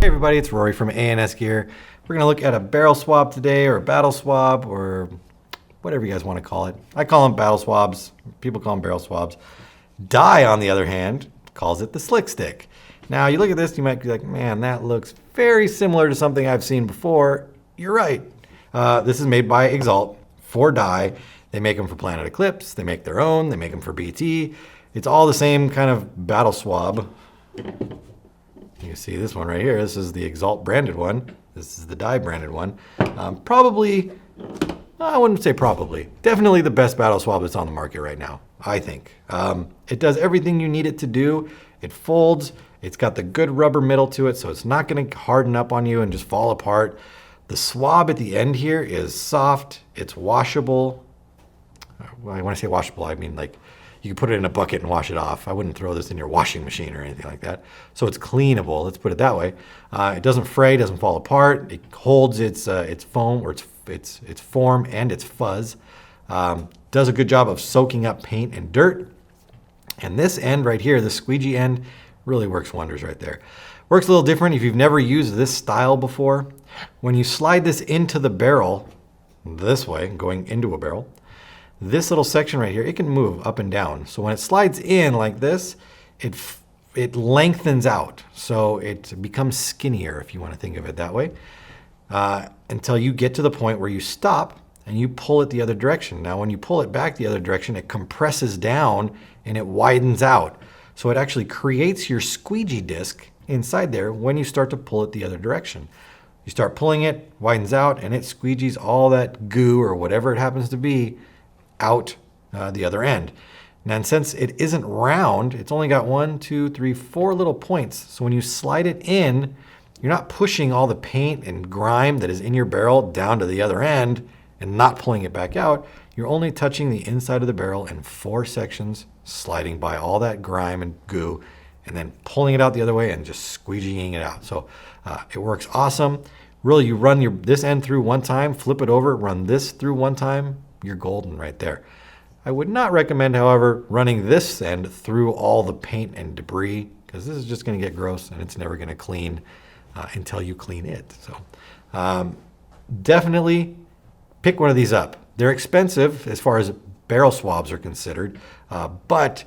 Hey everybody, it's Rory from A&S Gear. We're going to look at a barrel swab today, or a battle swab, or whatever you guys want to call it. I call them battle swabs. People call them barrel swabs. Dye, on the other hand, calls it the slick stick. Now, you look at this, you might be like, man, that looks very similar to something I've seen before. You're right. This is made by Exalt for dye. They make them for Planet Eclipse. They make their own. They make them for BT. It's all the same kind of battle swab. You can see this one right here. This is the Exalt branded one. This is the dye branded one. Probably, I wouldn't say probably, definitely the best battle swab that's on the market right now, I think. It does everything you need it to do. It folds. It's got the good rubber middle to it, so it's not going to harden up on you and just fall apart. The swab at the end here is soft. It's washable. When I say washable, I mean like you can put it in a bucket and wash it off. I wouldn't throw this in your washing machine or anything like that. So it's cleanable. Let's put it that way. It doesn't fray, doesn't fall apart. It holds its foam or its form and its fuzz. Does a good job of soaking up paint and dirt. And this end right here, the squeegee end, really works wonders right there. Works a little different if you've never used this style before. When you slide this into the barrel, this way, going into a barrel, this little section right here, it can move up and down. So when it slides in like this, it lengthens out. So it becomes skinnier, if you want to think of it that way, until you get to the point where you stop and you pull it the other direction. Now, when you pull it back the other direction, it compresses down and it widens out. So it actually creates your squeegee disc inside there when you start to pull it the other direction. You start pulling it, widens out, and it squeegees all that goo or whatever it happens to be out the other end. Now, since it isn't round, it's only got 1, 2, 3, 4 little points. So when you slide it in, you're not pushing all the paint and grime that is in your barrel down to the other end and not pulling it back out. You're only touching the inside of the barrel in 4 sections, sliding by all that grime and goo, and then pulling it out the other way and just squeegeeing it out. So it works awesome. Really, you run this end through one time, flip it over, run this through one time, you're golden right there. I would not recommend, however, running this end through all the paint and debris, because this is just going to get gross and it's never going to clean until you clean it. So definitely pick one of these up. They're expensive as far as barrel swabs are considered, but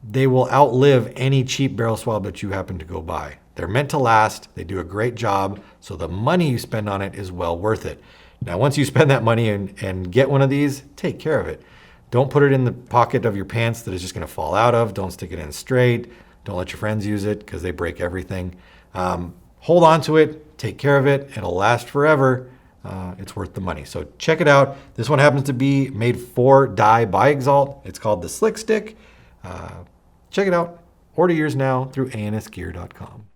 they will outlive any cheap barrel swab that you happen to go buy. They're meant to last. They do a great job. So the money you spend on it is well worth it. Now, once you spend that money and get one of these, take care of it. Don't put it in the pocket of your pants that is just going to fall out of. Don't stick it in straight. Don't let your friends use it because they break everything. Hold on to it. Take care of it. It'll last forever. It's worth the money. So check it out. This one happens to be made for dye by Exalt. It's called the Slick Stick. Check it out. Order yours now through ansgear.com.